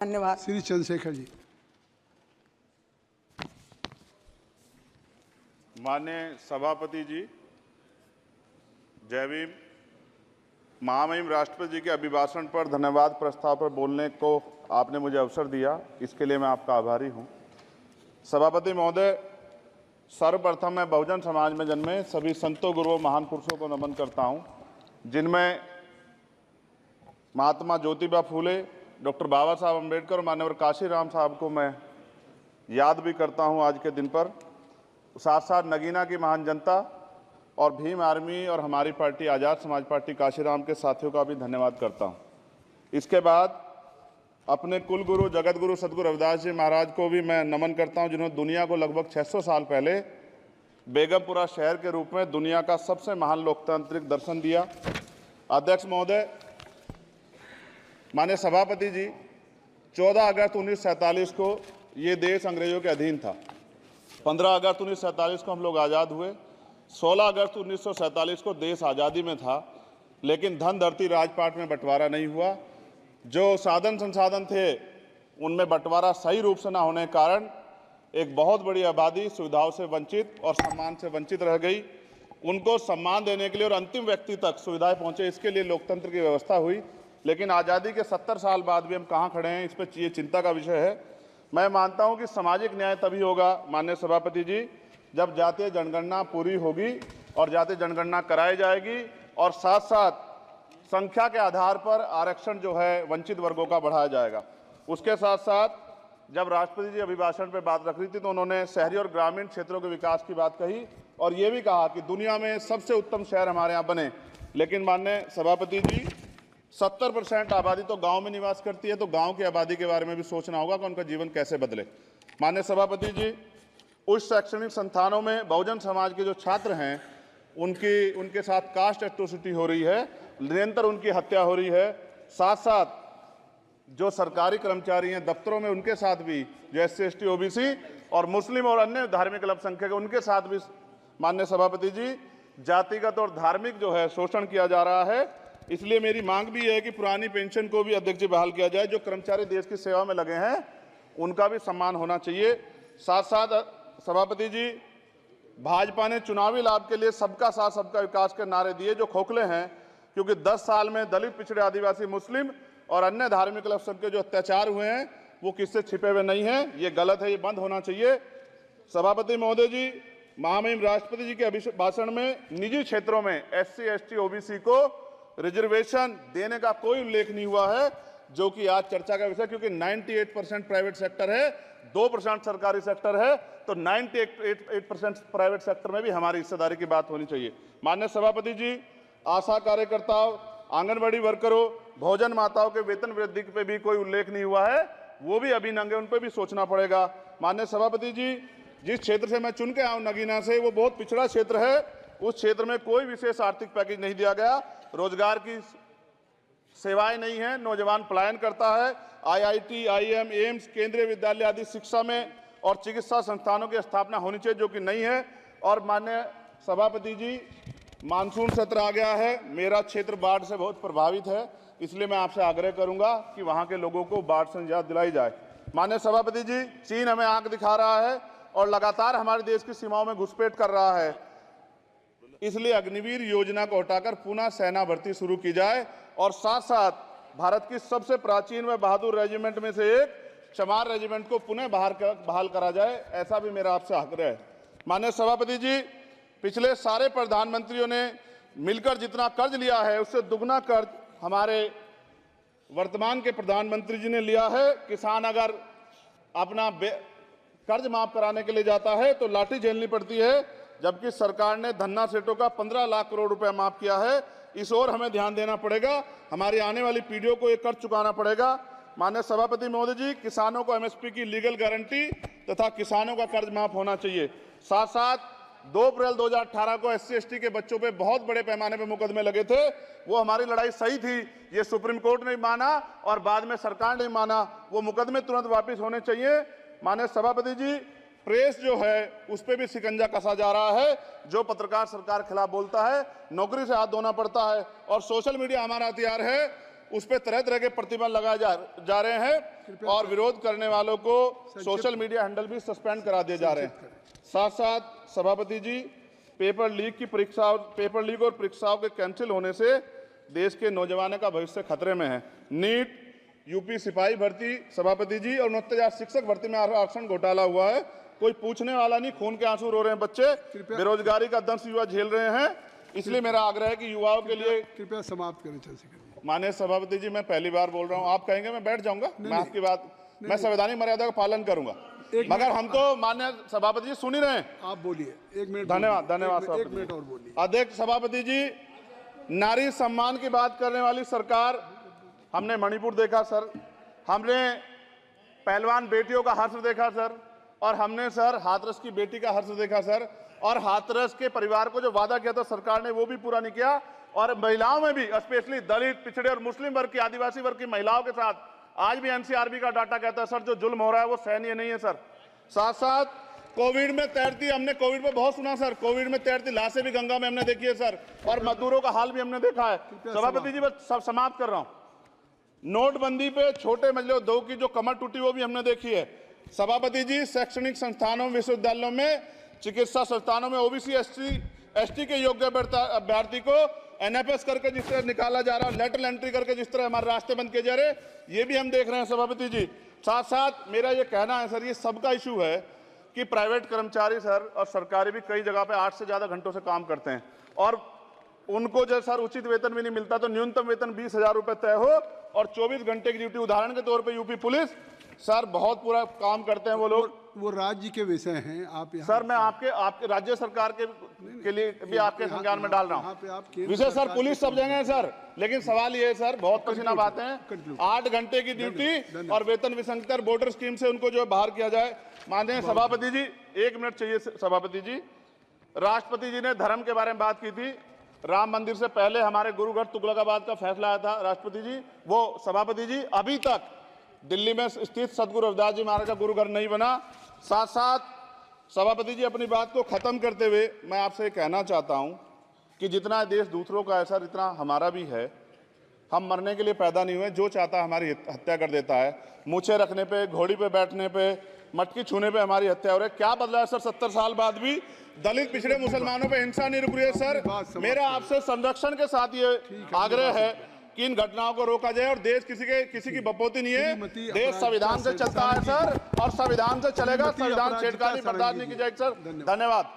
धन्यवाद। श्री चंद्रशेखर जी। माननीय सभापति जी, जय भीम। महामहिम राष्ट्रपति जी के अभिभाषण पर धन्यवाद प्रस्ताव पर बोलने को आपने मुझे अवसर दिया, इसके लिए मैं आपका आभारी हूं। सभापति महोदय, सर्वप्रथम मैं बहुजन समाज में जन्मे सभी संतों, गुरुओं, महान पुरुषों को नमन करता हूं, जिनमें महात्मा ज्योतिबा फूले, डॉक्टर बाबा साहब अम्बेडकर और मान्यवर काशीराम साहब को मैं याद भी करता हूं आज के दिन पर। साथ साथ नगीना की महान जनता और भीम आर्मी और हमारी पार्टी आज़ाद समाज पार्टी काशीराम के साथियों का भी धन्यवाद करता हूं। इसके बाद अपने कुल गुरु जगत गुरु सदगुरु रविदास जी महाराज को भी मैं नमन करता हूं, जिन्होंने दुनिया को लगभग 600 साल पहले बेगमपुरा शहर के रूप में दुनिया का सबसे महान लोकतांत्रिक दर्शन दिया। अध्यक्ष महोदय, माननीय सभापति जी, 14 अगस्त 1947 को ये देश अंग्रेजों के अधीन था। 15 अगस्त 1947 को हम लोग आज़ाद हुए। 16 अगस्त 1947 को देश आज़ादी में था, लेकिन धन धरती राजपाट में बंटवारा नहीं हुआ। जो साधन संसाधन थे उनमें बंटवारा सही रूप से न होने के कारण एक बहुत बड़ी आबादी सुविधाओं से वंचित और सम्मान से वंचित रह गई। उनको सम्मान देने के लिए और अंतिम व्यक्ति तक सुविधाएं पहुंचे, इसके लिए लोकतंत्र की व्यवस्था हुई। लेकिन आज़ादी के 70 साल बाद भी हम कहाँ खड़े हैं, इस पर ये चिंता का विषय है। मैं मानता हूं कि सामाजिक न्याय तभी होगा माननीय सभापति जी, जब जातीय जनगणना पूरी होगी और जातीय जनगणना कराई जाएगी और साथ साथ संख्या के आधार पर आरक्षण जो है वंचित वर्गों का बढ़ाया जाएगा। उसके साथ साथ जब राष्ट्रपति जी अभिभाषण पर बात रख रही थी तो उन्होंने शहरी और ग्रामीण क्षेत्रों के विकास की बात कही और ये भी कहा कि दुनिया में सबसे उत्तम शहर हमारे यहाँ बने। लेकिन माननीय सभापति जी, 70% आबादी तो गांव में निवास करती है, तो गांव की आबादी के बारे में भी सोचना होगा कि उनका जीवन कैसे बदले। माननीय सभापति जी, उच्च शैक्षणिक संस्थानों में बहुजन समाज के जो छात्र हैं उनके साथ कास्ट एट्रोसिटी हो रही है, निरंतर उनकी हत्या हो रही है। साथ साथ जो सरकारी कर्मचारी हैं दफ्तरों में, उनके साथ भी जो SC ST OBC और मुस्लिम और अन्य धार्मिक अल्पसंख्यक, उनके साथ भी माननीय सभापति जी जातिगत और धार्मिक जो है शोषण किया जा रहा है। इसलिए मेरी मांग भी है कि पुरानी पेंशन को भी अध्यक्ष जी बहाल किया जाए। जो कर्मचारी देश की सेवा में लगे हैं उनका भी सम्मान होना चाहिए। साथ साथ सभापति जी, भाजपा ने चुनावी लाभ के लिए सबका साथ सबका विकास के नारे दिए जो खोखले हैं, क्योंकि 10 साल में दलित, पिछड़े, आदिवासी, मुस्लिम और अन्य धार्मिक अल्पसंख्यक जो अत्याचार हुए हैं वो किससे छिपे हुए नहीं हैं। ये गलत है, ये बंद होना चाहिए। सभापति महोदय जी, महामहिम राष्ट्रपति जी के अभिभाषण में निजी क्षेत्रों में SC ST OBC को रिजर्वेशन देने का कोई उल्लेख नहीं हुआ है, जो कि आज चर्चा का विषय, क्योंकि 98% प्राइवेट सेक्टर है, 2% सरकारी सेक्टर है, तो 98% प्राइवेट सेक्टर में भी हमारी हिस्सेदारी की बात होनी चाहिए। माननीय सभापति जी, आशा कार्यकर्ताओं, आंगनबाड़ी वर्करों, भोजन माताओं के वेतन वृद्धि पे भी कोई उल्लेख नहीं हुआ है, वो भी अभी नंगे, उन पर भी सोचना पड़ेगा। माननीय सभापति जी, जिस क्षेत्र से मैं चुन के आऊँ नगीना से, वो बहुत पिछड़ा क्षेत्र है। उस क्षेत्र में कोई विशेष आर्थिक पैकेज नहीं दिया गया, रोजगार की सेवाएं नहीं है, नौजवान पलायन करता है। IIT, IIM, एम्स, केंद्रीय विद्यालय आदि शिक्षा में और चिकित्सा संस्थानों की स्थापना होनी चाहिए, जो कि नहीं है। और माननीय सभापति जी, मानसून सत्र आ गया है, मेरा क्षेत्र बाढ़ से बहुत प्रभावित है, इसलिए मैं आपसे आग्रह करूंगा कि वहां के लोगों को बाढ़ से निजात दिलाई जाए। माननीय सभापति जी, चीन हमें आंख दिखा रहा है और लगातार हमारे देश की सीमाओं में घुसपैठ कर रहा है, इसलिए अग्निवीर योजना को हटाकर पुनः सेना भर्ती शुरू की जाए और साथ साथ भारत की सबसे प्राचीन व बहादुर रेजिमेंट में से एक चमार रेजिमेंट को पुनः बहाल करा जाए, ऐसा भी मेरा आपसे आग्रह है। माननीय सभापति जी, पिछले सारे प्रधानमंत्रियों ने मिलकर जितना कर्ज लिया है उससे दुगना कर्ज हमारे वर्तमान के प्रधानमंत्री जी ने लिया है। किसान अगर अपना कर्ज माफ कराने के लिए जाता है तो लाठी झेलनी पड़ती है, जबकि सरकार ने धन्ना सेठों का 15 लाख करोड़ रुपया माफ किया है। इस ओर हमें ध्यान देना पड़ेगा, हमारी आने वाली पीढ़ियों को ये कर्ज चुकाना पड़ेगा। माननीय सभापति महोदय जी, किसानों को MSP की लीगल गारंटी तथा किसानों का कर्ज माफ होना चाहिए। साथ साथ 2 अप्रैल 2018 को SC ST के बच्चों पे बहुत बड़े पैमाने पे मुकदमे लगे थे, वो हमारी लड़ाई सही थी, ये सुप्रीम कोर्ट ने माना और बाद में सरकार ने माना, वो मुकदमे तुरंत वापस होने चाहिए। माननीय सभापति जी, प्रेस जो है उस पर भी शिकंजा कसा जा रहा है, जो पत्रकार सरकार खिलाफ बोलता है नौकरी से हाथ धोना पड़ता है। और सोशल मीडिया हमारा हथियार है, उस पर तरह तरह के प्रतिबंध लगाए जा रहे हैं और विरोध करने वालों को सोशल मीडिया हैंडल भी सस्पेंड करा दिए जा रहे हैं। साथ साथ सभापति जी, पेपर लीक और परीक्षाओं के कैंसिल होने से देश के नौजवानों का भविष्य खतरे में है। नीट, यूपी सिपाही भर्ती सभापति जी और 69,000 शिक्षक भर्ती में आरक्षण घोटाला हुआ है, कोई पूछने वाला नहीं, खून के आंसू रो रहे हैं बच्चे, बेरोजगारी का दंश युवा झेल रहे हैं। इसलिए मेरा आग्रह है कि युवाओं के लिए कृपया समाप्त करें चंद्रशेखर। माननीय सभापति जी, मैं पहली बार बोल रहा हूं, आप कहेंगे मैं बैठ जाऊंगा, मैं आपकी बात, मैं संवैधानिक मर्यादा का पालन करूंगा, मगर हम तो माननीय सभापति जी सुन ही रहे हैं। आप बोलिए, 1 मिनट। धन्यवाद। 1 मिनट और बोलिए। अध्यक्ष सभापति जी, नारी सम्मान की बात करने वाली सरकार, हमने मणिपुर देखा सर, हमने पहलवान बेटियों का हर्ष देखा सर, और हमने सर हाथरस की बेटी का हर्ष देखा सर, और हाथरस के परिवार को जो वादा किया था सरकार ने वो भी पूरा नहीं किया। और महिलाओं में भी, स्पेशली दलित, पिछड़े और मुस्लिम वर्ग की, आदिवासी वर्ग की महिलाओं के साथ आज भी एनसीआरबी का डाटा कहता है सर जो जुल्म हो रहा है वो सहनीय नहीं है सर। साथ साथ कोविड में तैरती, हमने कोविड में बहुत सुना सर, कोविड में तैरती लाशें भी गंगा में हमने देखी है सर, और मजदूरों का हाल भी हमने देखा है। सभापति जी, बस सब समाप्त कर रहा हूं। नोटबंदी पे छोटे मझले उद्योग की जो कमर टूटी वो भी हमने देखी है। सभापति जी, शैक्षणिक संस्थानों, विश्वविद्यालयों में, चिकित्सा संस्थानों में ओबीसी एसटी के योग्य अभ्यर्थी को एनएफएस करके जिस तरह निकाला जा रहा है, लेटरल एंट्री करके जिस तरह हमारे रास्ते बंद किए जा रहे, ये भी हम देख रहे हैं सभापति जी। साथ साथ मेरा ये कहना है सर, ये सबका इशू है कि प्राइवेट कर्मचारी सर और सरकारी भी कई जगह पे 8 से ज्यादा घंटों से काम करते हैं और उनको जो सर उचित वेतन भी नहीं मिलता, तो न्यूनतम वेतन 20,000 रुपए तय हो और 24 घंटे की ड्यूटी। उदाहरण के तौर पे यूपी पुलिस सर बहुत पूरा काम करते हैं वो लोग, वो राज्य के विषय हैं। आप सर मैं आपके राज्य सरकार के लिए भी आपके संज्ञान में डाल रहा हूँ विषय सर। पुलिस सब जगह है सर, लेकिन सवाल ये है सर, बहुत पसीना बातें हैं, 8 घंटे की ड्यूटी और वेतन विसंगति, बॉर्डर स्कीम से उनको जो बाहर किया जाए। माननीय सभापति जी, 1 मिनट चाहिए सभापति जी। राष्ट्रपति जी ने धर्म के बारे में बात की थी, राम मंदिर से पहले हमारे गुरुघर तुगलकाबाद का फैसला आया था राष्ट्रपति जी, वो सभापति जी अभी तक दिल्ली में स्थित सदगुरु रविदास जी महाराज का गुरुघर नहीं बना। साथ साथ सभापति जी, अपनी बात को खत्म करते हुए मैं आपसे कहना चाहता हूं कि जितना देश दूसरों का है सर, इतना हमारा भी है। हम मरने के लिए पैदा नहीं हुए, जो चाहता है हमारी हत्या कर देता है। मूछे रखने पे, घोड़ी पे बैठने पे, मटकी छूने पे हमारी हत्या हो रही है। क्या बदला है सर 70 साल बाद भी? दलित, पिछड़े, मुसलमानों पे हिंसा नहीं रुक रही है सर। मेरा आपसे संरक्षण के साथ ये आग्रह है कि इन घटनाओं को रोका जाए और देश किसी की बपौती नहीं है, देश संविधान से चलता है सर और संविधान से चलेगा। संविधान छेड़खानी बर्दाश्त नहीं की जाएगी सर। धन्यवाद।